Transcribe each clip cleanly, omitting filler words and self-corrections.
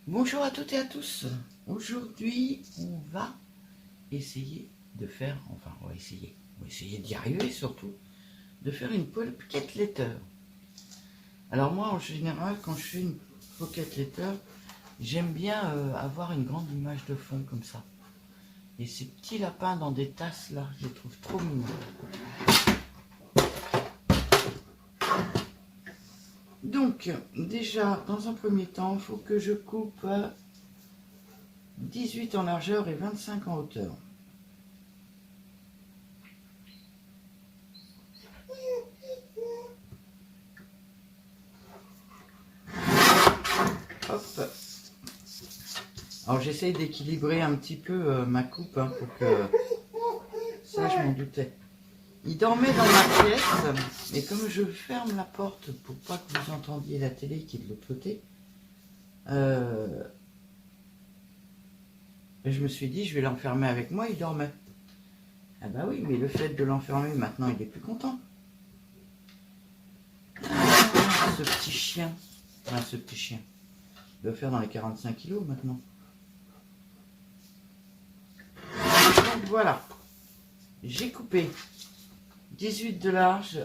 Bonjour à toutes et à tous. Aujourd'hui, on va essayer de faire, enfin on va essayer d'y arriver surtout, de faire une pocket letter. Alors moi en général quand je fais une pocket letter, j'aime bien avoir une grande image de fond comme ça. Et ces petits lapins dans des tasses là, je les trouve trop mignons. Donc déjà dans un premier temps, il faut que je coupe 18 en largeur et 25 en hauteur. Hop. Alors j'essaye d'équilibrer un petit peu ma coupe hein, pour que ça je m'en doutais. Il dormait dans ma pièce et comme je ferme la porte pour pas que vous entendiez la télé qui est de l'autre côté, je me suis dit je vais l'enfermer avec moi, il dormait. Ah bah oui, mais le fait de l'enfermer maintenant il est plus content. Ah, ce petit chien, enfin ce petit chien, il doit faire dans les 45 kilos maintenant. Donc voilà, j'ai coupé 18 de large,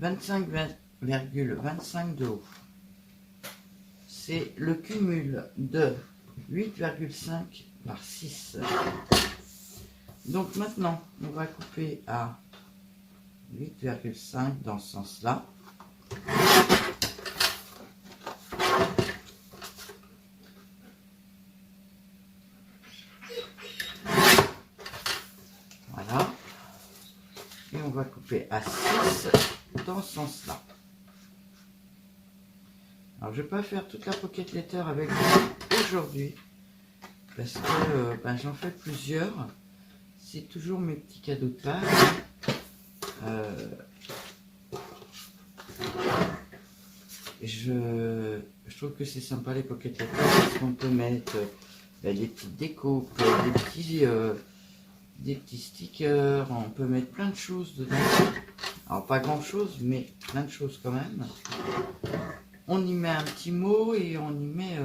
25,25 de haut. C'est le cumul de 8,5 par 6. Donc maintenant, on va couper à 8,5 dans ce sens-là. Voilà. Et on va couper à 6 dans ce sens-là. Alors je ne vais pas faire toute la pocket letter avec vous aujourd'hui parce que j'en fais plusieurs. C'est toujours mes petits cadeaux de Pâques. Je trouve que c'est sympa les pocket letters parce qu'on peut mettre des petites découpes, des petits stickers, on peut mettre plein de choses dedans. Alors pas grand chose, mais plein de choses quand même. On y met un petit mot et on y met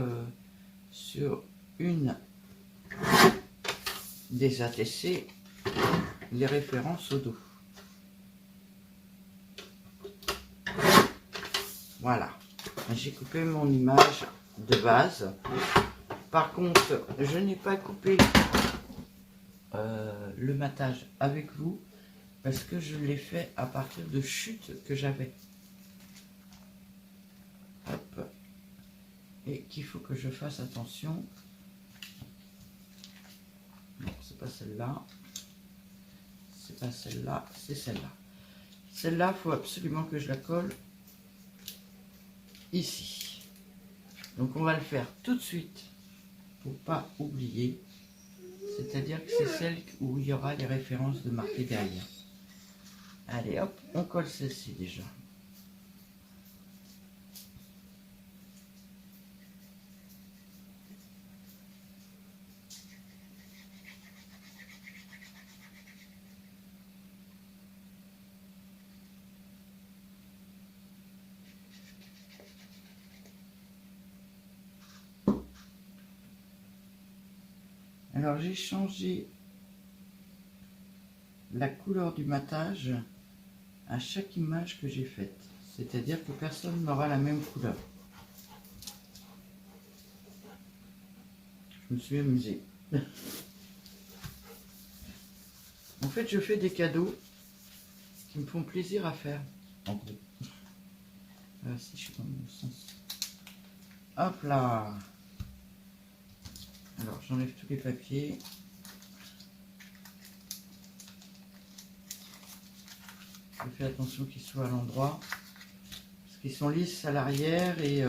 sur une des ATC les références au dos. Voilà, j'ai coupé mon image de base. Par contre, je n'ai pas coupé le matage avec vous parce que je l'ai fait à partir de chutes que j'avais. Hop. Et qu'il faut que je fasse attention. Non, c'est pas celle-là. C'est pas celle-là, c'est celle-là. Celle-là, il faut absolument que je la colle ici. Donc on va le faire tout de suite pour pas oublier. C'est-à-dire que c'est celle où il y aura les références de marquer derrière. Allez hop, on colle celle-ci déjà. Alors j'ai changé la couleur du matage à chaque image que j'ai faite. C'est-à-dire que personne n'aura la même couleur. Je me suis amusée. En fait, je fais des cadeaux qui me font plaisir à faire. En gros. Si je suis dans le bon sens. Hop là. Alors, j'enlève tous les papiers. Je fais attention qu'ils soient à l'endroit. Parce qu'ils sont lisses à l'arrière et...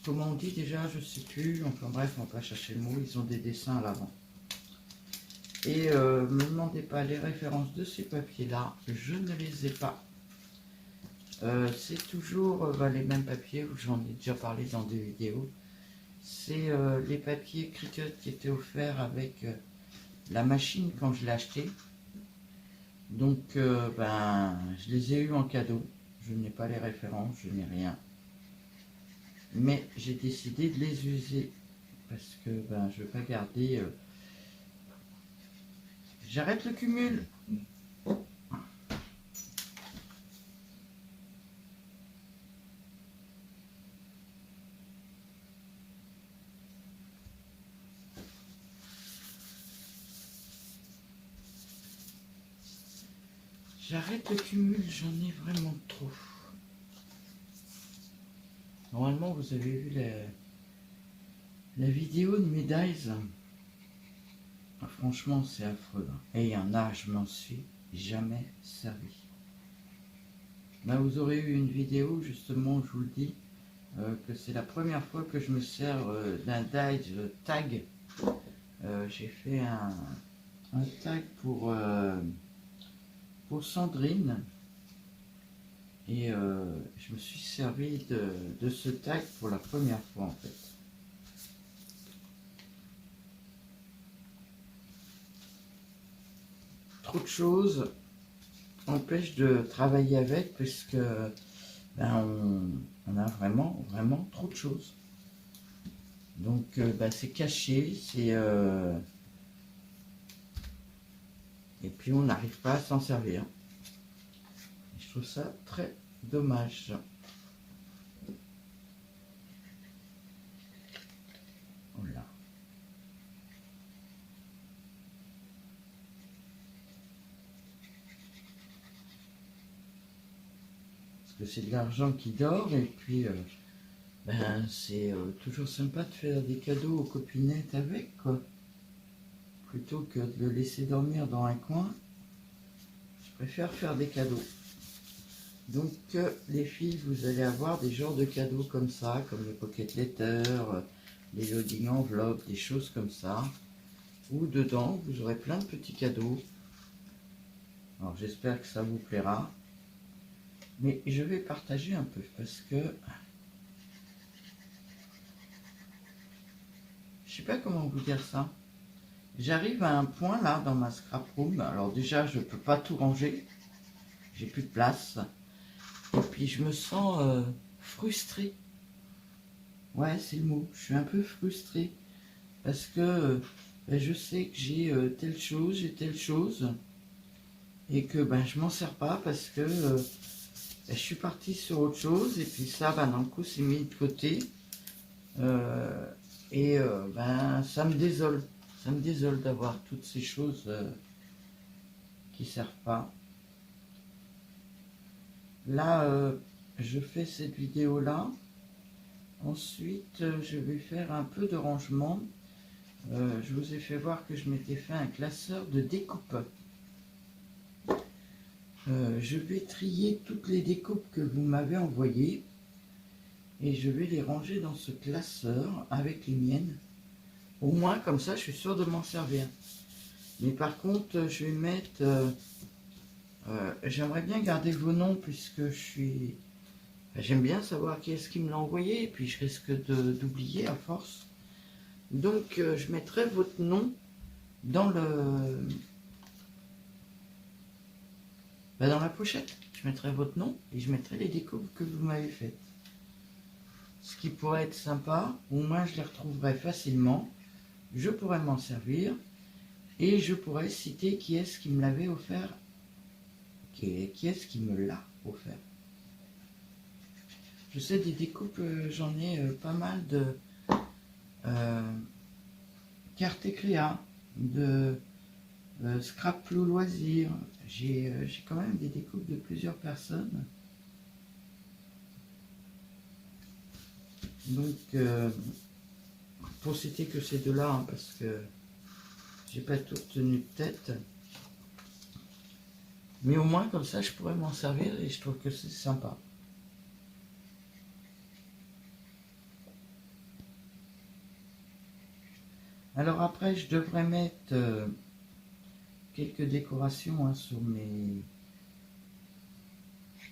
comment on dit déjà, je sais plus. Enfin bref, on va pas chercher le mot. Ils ont des dessins à l'avant. Et me demandez pas les références de ces papiers-là. Je ne les ai pas. C'est toujours les mêmes papiers, j'en ai déjà parlé dans des vidéos. C'est les papiers Cricut qui étaient offerts avec la machine quand je l'ai acheté. Donc je les ai eus en cadeau. je n'ai pas les références, je n'ai rien. Mais j'ai décidé de les user parce que ben, je ne veux pas garder... J'arrête le cumul. J'arrête le cumul, j'en ai vraiment trop. Normalement, vous avez vu la vidéo de médailles. Ah, franchement, c'est affreux. Et il y en a, je m'en suis jamais servi. Là, vous aurez eu une vidéo, justement, je vous le dis, que c'est la première fois que je me sers d'un dies tag. J'ai fait un tag pour Sandrine. Et je me suis servi de ce tag pour la première fois, en fait. Trop de choses empêchent de travailler avec puisque ben, on a vraiment trop de choses. Donc ben, c'est caché, et puis on n'arrive pas à s'en servir. Et je trouve ça très dommage. Voilà. Que c'est de l'argent qui dort et puis ben, c'est toujours sympa de faire des cadeaux aux copinettes avec, quoi. Plutôt que de le laisser dormir dans un coin, je préfère faire des cadeaux. Donc les filles, vous allez avoir des genres de cadeaux comme ça, comme les pocket letters, les loading enveloppes, des choses comme ça, où dedans vous aurez plein de petits cadeaux. Alors j'espère que ça vous plaira. Mais je vais partager un peu parce que je sais pas comment vous dire ça. J'arrive à un point là dans ma scrap room. Alors déjà je peux pas tout ranger. J'ai plus de place. Et puis je me sens frustrée. Ouais, c'est le mot. Je suis un peu frustrée. Parce que ben, je sais que j'ai telle chose, j'ai telle chose. Et que ben, je m'en sers pas parce que je suis partie sur autre chose et puis ça, ben, d'un coup, c'est mis de côté. Ben, ça me désole. Ça me désole d'avoir toutes ces choses qui ne servent pas. Là, je fais cette vidéo-là. Ensuite, je vais faire un peu de rangement. Je vous ai fait voir que je m'étais fait un classeur de découpe. Je vais trier toutes les découpes que vous m'avez envoyées et je vais les ranger dans ce classeur avec les miennes. Au moins comme ça je suis sûr de m'en servir. Mais par contre je vais mettre j'aimerais bien garder vos noms puisque j'aime bien savoir qui est-ce qui me l'a envoyé et puis je risque d'oublier à force. Donc je mettrai votre nom dans dans la pochette. Je mettrai votre nom et je mettrai les découpes que vous m'avez faites. Ce qui pourrait être sympa, au moins je les retrouverai facilement, je pourrais m'en servir et je pourrais citer qui est-ce qui me l'avait offert, qui est-ce qui me l'a offert. Je sais des découpes, j'en ai pas mal de cartes créa, de scrap Plou loisirs. J'ai quand même des découpes de plusieurs personnes. Donc, pour citer que ces deux-là, hein, parce que j'ai pas tout tenu de tête. Mais au moins, comme ça, je pourrais m'en servir et je trouve que c'est sympa. Alors après, je devrais mettre quelques décorations hein, sur mes...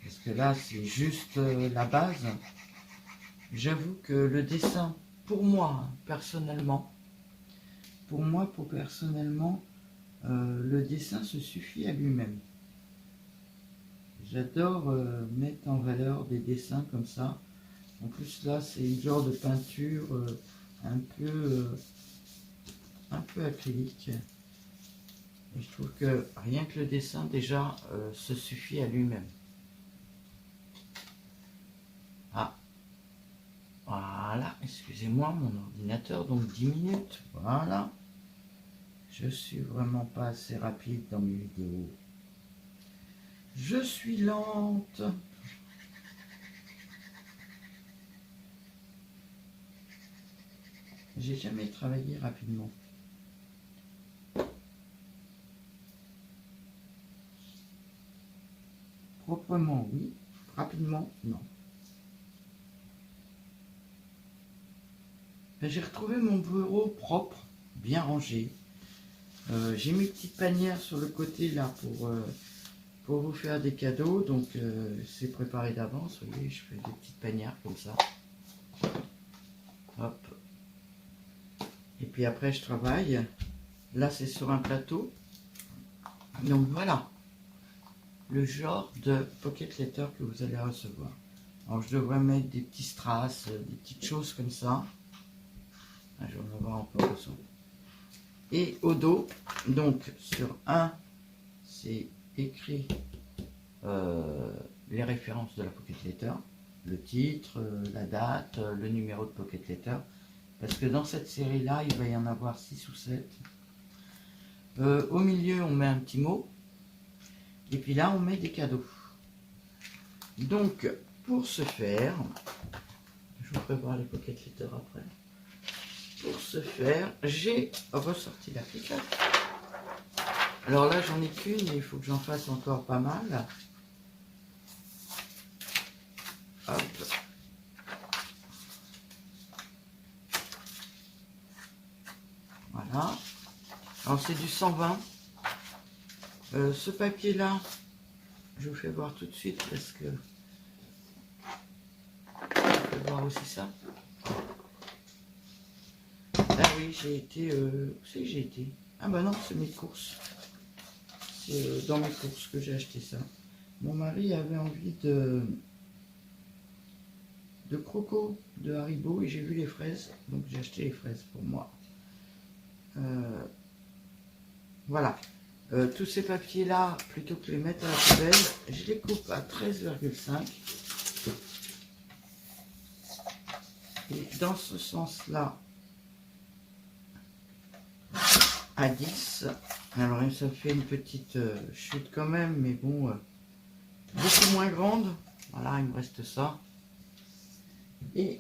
Parce que là, c'est juste la base. J'avoue que le dessin, pour moi, personnellement, le dessin se suffit à lui-même. J'adore mettre en valeur des dessins comme ça. En plus là c'est une genre de peinture un peu acrylique. Et je trouve que rien que le dessin déjà se suffit à lui-même. Ah, voilà, excusez-moi mon ordinateur, donc 10 minutes, voilà. Je suis vraiment pas assez rapide dans mes vidéos. Je suis lente. J'ai jamais travaillé rapidement. Proprement, oui. Rapidement, non. J'ai retrouvé mon bureau propre, bien rangé. J'ai mis une petite panière sur le côté là pour vous faire des cadeaux. Donc c'est préparé d'avance. Vous voyez, je fais des petites panières comme ça. Hop. Et puis après je travaille. Là c'est sur un plateau. Donc voilà. Le genre de pocket letter que vous allez recevoir. Alors je devrais mettre des petits strass, des petites choses comme ça. Ah, je vais en avoir un peu besoin. Et au dos, donc sur un, c'est écrit les références de la pocket letter, le titre, la date, le numéro de pocket letter. Parce que dans cette série-là, il va y en avoir 6 ou 7. Au milieu, on met un petit mot. Et puis là, on met des cadeaux. Donc, pour ce faire, je vous ferai voir les pocket letters après. Pour ce faire, j'ai ressorti l'application. Alors là, j'en ai qu'une et il faut que j'en fasse encore pas mal. Hop. Voilà. Alors c'est du 120. Ce papier-là, je vous fais voir tout de suite parce que je vais voir aussi ça. Ah oui, j'ai été... où c'est que j'ai été? Ah bah non, c'est mes courses. C'est dans mes courses que j'ai acheté ça. Mon mari avait envie de croco, de Haribo, et j'ai vu les fraises, donc j'ai acheté les fraises pour moi. Voilà. Tous ces papiers là, plutôt que les mettre à la poubelle, je les coupe à 13,5. Et dans ce sens là, à 10. Alors ça fait une petite chute quand même, mais bon, beaucoup moins grande. Voilà, il me reste ça. Et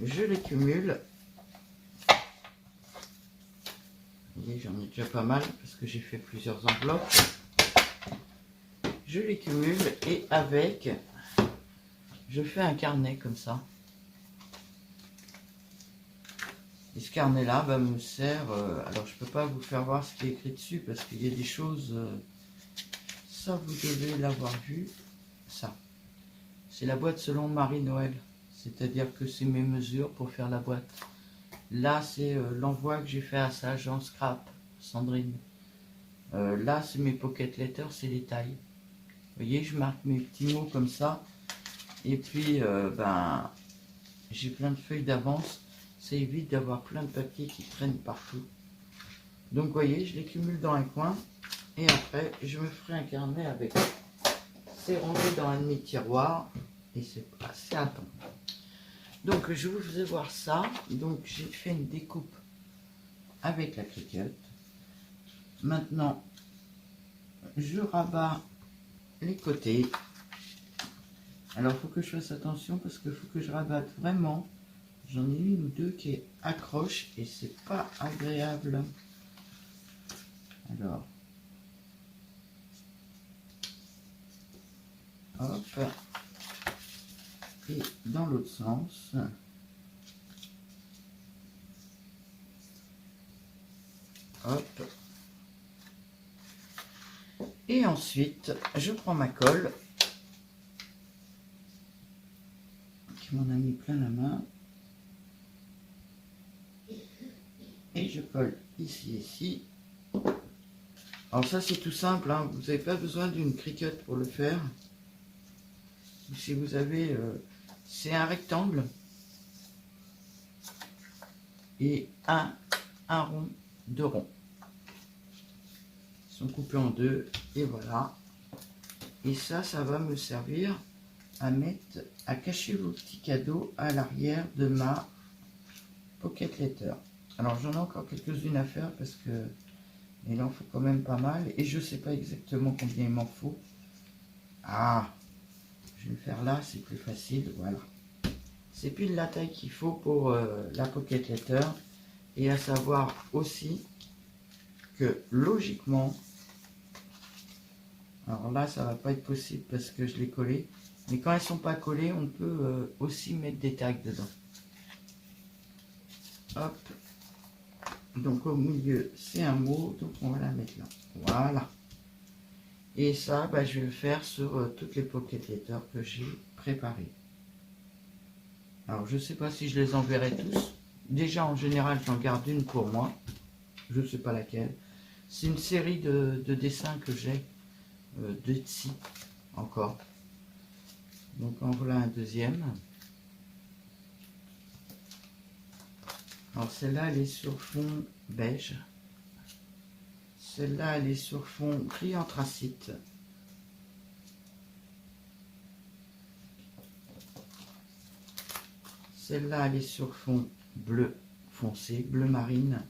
je les cumule. Vous voyez, j'en ai déjà pas mal parce que j'ai fait plusieurs enveloppes. Je les cumule et avec, je fais un carnet comme ça. Et ce carnet là me sert, alors je peux pas vous faire voir ce qui est écrit dessus parce qu'il y a des choses, ça vous devez l'avoir vu, ça. C'est la boîte selon Marie-Noël, c'est-à-dire que c'est mes mesures pour faire la boîte. Là, c'est l'envoi que j'ai fait à sa agence Scrap, Sandrine. Là, c'est mes pocket letters, c'est les tailles. Vous voyez, je marque mes petits mots comme ça. Et puis, j'ai plein de feuilles d'avance. Ça évite d'avoir plein de papiers qui traînent partout. Donc, vous voyez, je les cumule dans un coin. Et après, je me ferai un carnet avec. C'est rangé dans un demi-tiroir. Et c'est assez à temps. Donc je vous faisais voir ça. Donc j'ai fait une découpe avec la Cricut. Maintenant je rabats les côtés. Alors il faut que je fasse attention parce qu'il faut que je rabatte vraiment. J'en ai une ou deux qui accrochent et c'est pas agréable. Alors hop, et dans l'autre sens. Hop. Et ensuite, je prends ma colle, qui m'en a mis plein la main, et je colle ici, ici. Alors ça c'est tout simple, hein. Vous n'avez pas besoin d'une Cricut pour le faire. Si vous avez, c'est un rectangle et un rond, deux ronds. Ils sont coupés en deux et voilà. Et ça va me servir à mettre, à cacher vos petits cadeaux à l'arrière de ma Pocket Letter. Alors j'en ai encore quelques-unes à faire parce que il en faut quand même pas mal et je sais pas exactement combien il m'en faut. Ah, je vais le faire là, c'est plus facile, voilà. C'est pile la taille qu'il faut pour la Pocket Letter. Et à savoir aussi que logiquement, alors là ça va pas être possible parce que je l'ai collé, mais quand elles sont pas collées, on peut aussi mettre des tags dedans. Hop, donc au milieu c'est un mot, donc on va la mettre là, voilà. Et ça, bah, je vais le faire sur toutes les Pocket Letters que j'ai préparées. Alors je sais pas si je les enverrai tous. Déjà en général j'en garde une pour moi. Je sais pas laquelle. C'est une série de dessins que j'ai de Etsy encore. Donc en voilà un deuxième. Alors celle-là elle est sur fond beige. Celle-là elle est sur fond gris anthracite. Celle-là elle est sur fond bleu foncé, bleu marine.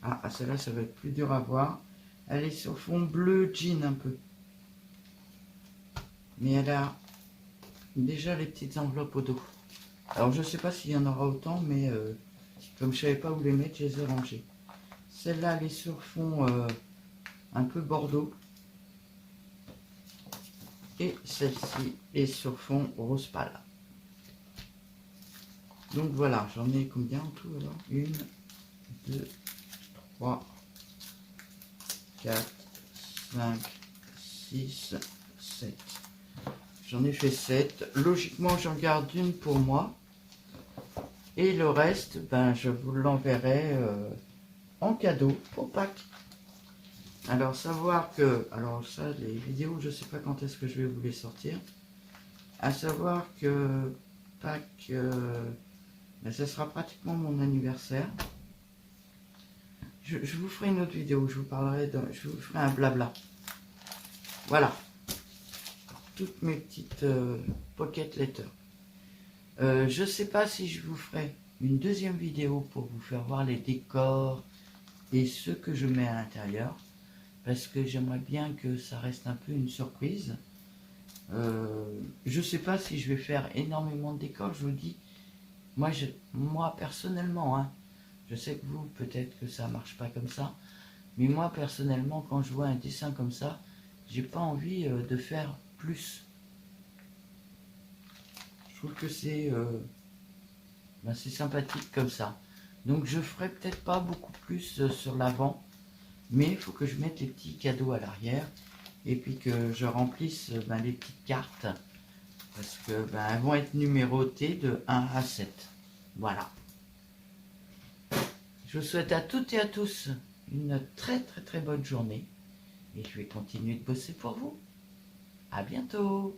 Ah, celle-là, ça va être plus dur à voir. Elle est sur fond bleu jean un peu. Mais elle a déjà les petites enveloppes au dos. Alors, je ne sais pas s'il y en aura autant, mais comme je ne savais pas où les mettre, je les ai rangées. Celle-là, elle est sur fond un peu bordeaux. Et celle-ci est sur fond rose pâle. Donc voilà, j'en ai combien en tout alors? 1, 2, 3, 4, 5, 6, 7. J'en ai fait 7. Logiquement, j'en garde une pour moi. Et le reste, ben, je vous l'enverrai en cadeau pour Pâques. Alors, savoir que... Alors ça, les vidéos, je ne sais pas quand est-ce que je vais vous les sortir. À savoir que Pâques, ben, ça sera pratiquement mon anniversaire. Je vous ferai une autre vidéo, je vous parlerai, je vous ferai un blabla. Voilà. Toutes mes petites Pocket Letters. Je ne sais pas si je vous ferai une deuxième vidéo pour vous faire voir les décors et ce que je mets à l'intérieur. Parce que j'aimerais bien que ça reste un peu une surprise. Je ne sais pas si je vais faire énormément de décors, je vous dis. Moi personnellement, hein, je sais que vous, peut-être que ça marche pas comme ça. Mais moi, personnellement, quand je vois un dessin comme ça, j'ai pas envie de faire plus. Je trouve que c'est sympathique comme ça. Donc, je ferai peut-être pas beaucoup plus sur l'avant. Mais il faut que je mette les petits cadeaux à l'arrière. Et puis que je remplisse les petites cartes. Parce que elles vont être numérotées de 1 à 7. Voilà. Je vous souhaite à toutes et à tous une très très très bonne journée. Et je vais continuer de bosser pour vous. À bientôt.